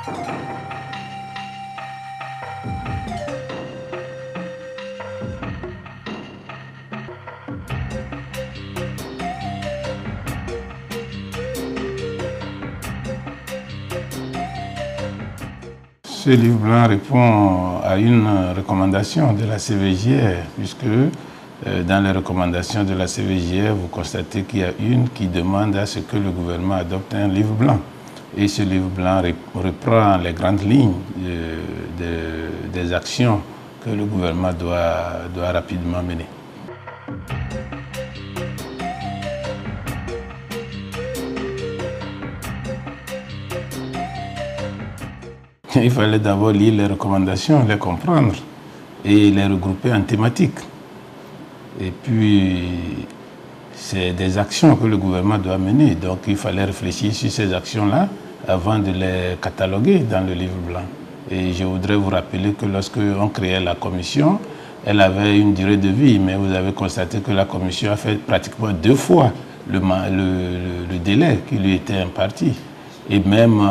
Ce livre blanc répond à une recommandation de la CVJR, puisque dans les recommandations de la CVJR, vous constatez qu'il y a une qui demande à ce que le gouvernement adopte un livre blanc. Et ce livre blanc reprend les grandes lignes des actions que le gouvernement doit rapidement mener. Il fallait d'abord lire les recommandations, les comprendre et les regrouper en thématiques. Et puis, c'est des actions que le gouvernement doit mener. Donc, il fallait réfléchir sur ces actions-là avant de les cataloguer dans le livre blanc. Et je voudrais vous rappeler que lorsque on créait la commission, elle avait une durée de vie, mais vous avez constaté que la commission a fait pratiquement 2 fois le délai qui lui était imparti. Et même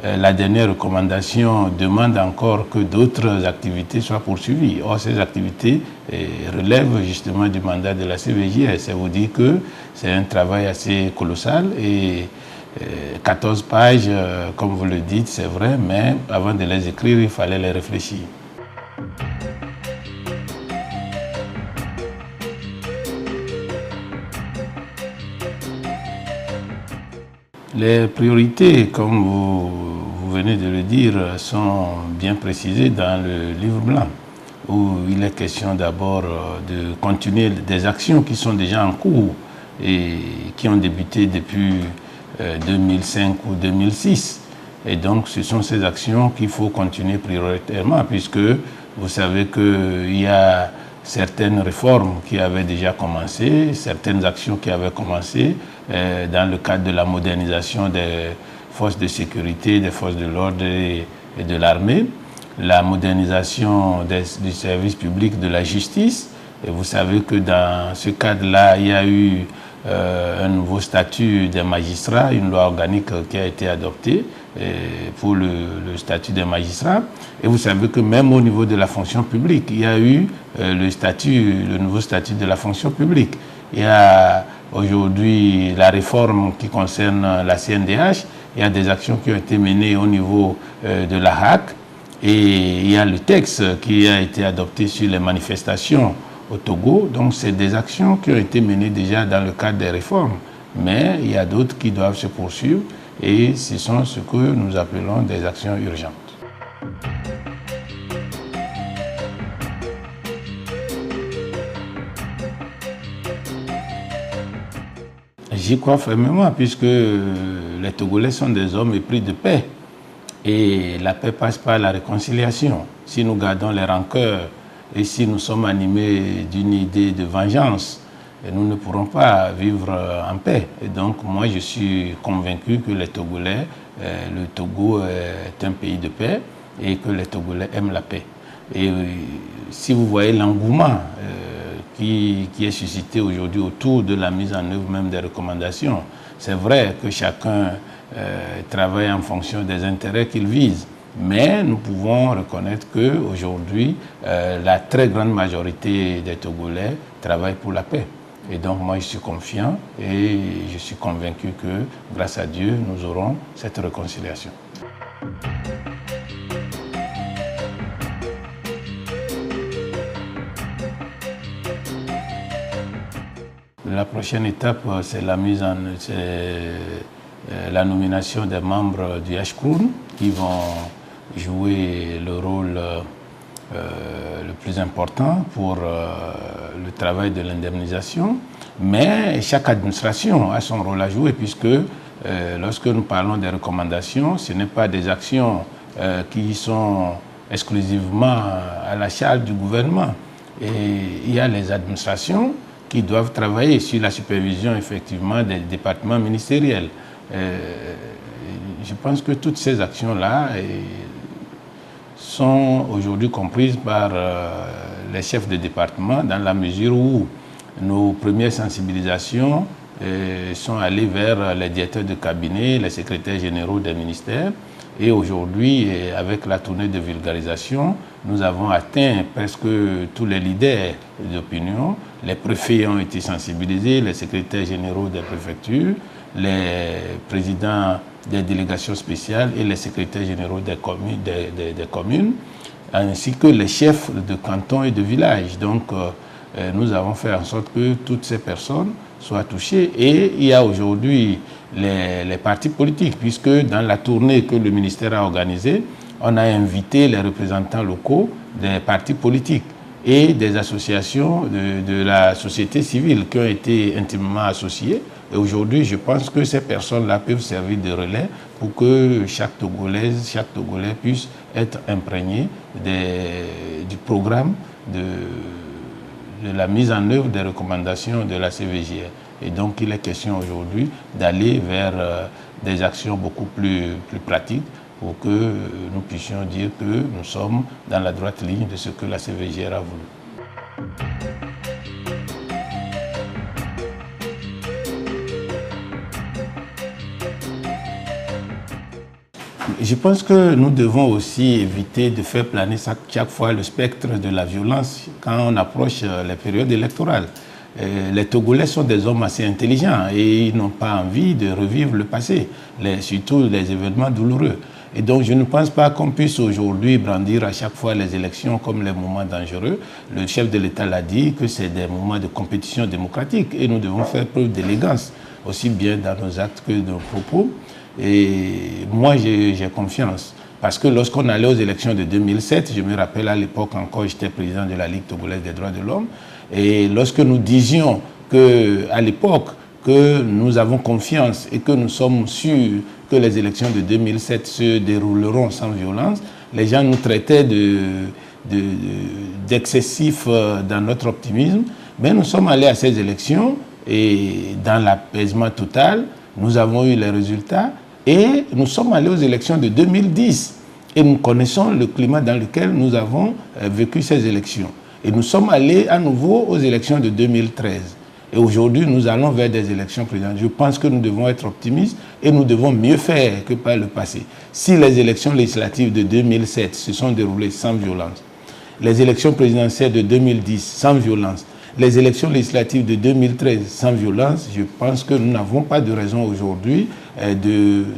la dernière recommandation demande encore que d'autres activités soient poursuivies. Or, ces activités relèvent justement du mandat de la CVJR. Ça vous dit que c'est un travail assez colossal et 14 pages, comme vous le dites, c'est vrai, mais avant de les écrire, il fallait les réfléchir. Les priorités, comme vous venez de le dire, sont bien précisées dans le livre blanc, où il est question d'abord de continuer des actions qui sont déjà en cours et qui ont débuté depuis 2005 ou 2006. Et donc, ce sont ces actions qu'il faut continuer prioritairement, puisque vous savez qu'il y a certaines réformes qui avaient déjà commencé, certaines actions qui avaient commencé dans le cadre de la modernisation des forces de sécurité, des forces de l'ordre et de l'armée, la modernisation du service public de la justice. Et vous savez que dans ce cadre-là, il y a eu un nouveau statut des magistrats, une loi organique qui a été adoptée pour le statut des magistrats. Et vous savez que même au niveau de la fonction publique, il y a eu le nouveau statut de la fonction publique. Il y a aujourd'hui la réforme qui concerne la CNDH. Il y a des actions qui ont été menées au niveau de la HAC. Et il y a le texte qui a été adopté sur les manifestations au Togo. Donc, c'est des actions qui ont été menées déjà dans le cadre des réformes. Mais il y a d'autres qui doivent se poursuivre et ce sont ce que nous appelons des actions urgentes. J'y crois fermement puisque les Togolais sont des hommes épris de paix. Et la paix passe par la réconciliation. Si nous gardons les rancœurs et si nous sommes animés d'une idée de vengeance, nous ne pourrons pas vivre en paix. Et donc, moi, je suis convaincu que les Togolais, le Togo est un pays de paix et que les Togolais aiment la paix. Et si vous voyez l'engouement qui est suscité aujourd'hui autour de la mise en œuvre même des recommandations, c'est vrai que chacun travaille en fonction des intérêts qu'il vise. Mais nous pouvons reconnaître qu'aujourd'hui, la très grande majorité des Togolais travaillent pour la paix. Et donc moi, je suis confiant et je suis convaincu que, grâce à Dieu, nous aurons cette réconciliation. La prochaine étape, c'est la nomination des membres du HCROUN qui vont jouer le rôle le plus important pour le travail de l'indemnisation. Mais chaque administration a son rôle à jouer puisque lorsque nous parlons des recommandations, ce n'est pas des actions qui sont exclusivement à la charge du gouvernement. Et il y a les administrations qui doivent travailler sur la supervision effectivement des départements ministériels. Je pense que toutes ces actions-là sont aujourd'hui comprises par les chefs de département dans la mesure où nos premières sensibilisations sont allés vers les directeurs de cabinet, les secrétaires généraux des ministères. Et aujourd'hui, avec la tournée de vulgarisation, nous avons atteint presque tous les leaders d'opinion. Les préfets ont été sensibilisés, les secrétaires généraux des préfectures, les présidents des délégations spéciales et les secrétaires généraux des communes, ainsi que les chefs de canton et de village. Donc, nous avons fait en sorte que toutes ces personnes soient touchées. Et il y a aujourd'hui les partis politiques, puisque dans la tournée que le ministère a organisée, on a invité les représentants locaux des partis politiques et des associations de la société civile qui ont été intimement associées. Et aujourd'hui, je pense que ces personnes-là peuvent servir de relais pour que chaque Togolaise, chaque Togolais puisse être imprégné du programme de la mise en œuvre des recommandations de la CVJR. Et donc, il est question aujourd'hui d'aller vers des actions beaucoup plus pratiques pour que nous puissions dire que nous sommes dans la droite ligne de ce que la CVJR a voulu. Je pense que nous devons aussi éviter de faire planer chaque fois le spectre de la violence quand on approche les périodes électorales. Les Togolais sont des hommes assez intelligents et ils n'ont pas envie de revivre le passé, surtout les événements douloureux. Et donc je ne pense pas qu'on puisse aujourd'hui brandir à chaque fois les élections comme les moments dangereux. Le chef de l'État l'a dit que c'est des moments de compétition démocratique et nous devons faire preuve d'élégance, aussi bien dans nos actes que dans nos propos. Et moi, j'ai confiance. Parce que lorsqu'on allait aux élections de 2007, je me rappelle à l'époque encore, j'étais président de la Ligue togolaise des droits de l'homme. Et lorsque nous disions qu'à l'époque, que nous avons confiance et que nous sommes sûrs que les élections de 2007 se dérouleront sans violence, les gens nous traitaient d'excessifs dans notre optimisme. Mais nous sommes allés à ces élections et dans l'apaisement total, nous avons eu les résultats. Et nous sommes allés aux élections de 2010 et nous connaissons le climat dans lequel nous avons vécu ces élections. Et nous sommes allés à nouveau aux élections de 2013. Et aujourd'hui, nous allons vers des élections présidentielles. Je pense que nous devons être optimistes et nous devons mieux faire que par le passé. Si les élections législatives de 2007 se sont déroulées sans violence, les élections présidentielles de 2010 sans violence, les élections législatives de 2013 sans violence, je pense que nous n'avons pas de raison aujourd'hui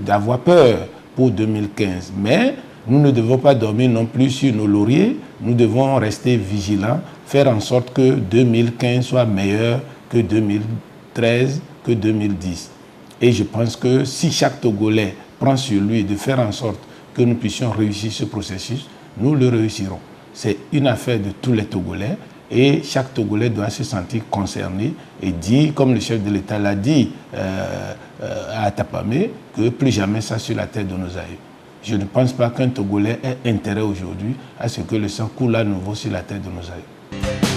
d'avoir peur pour 2015. Mais nous ne devons pas dormir non plus sur nos lauriers, nous devons rester vigilants, faire en sorte que 2015 soit meilleur que 2013, que 2010. Et je pense que si chaque Togolais prend sur lui de faire en sorte que nous puissions réussir ce processus, nous le réussirons. C'est une affaire de tous les Togolais. Et chaque Togolais doit se sentir concerné et dire, comme le chef de l'État l'a dit à Atapamé, que plus jamais ça sur la tête de nos aïeux. Je ne pense pas qu'un Togolais ait intérêt aujourd'hui à ce que le sang coule à nouveau sur la tête de nos aïeux.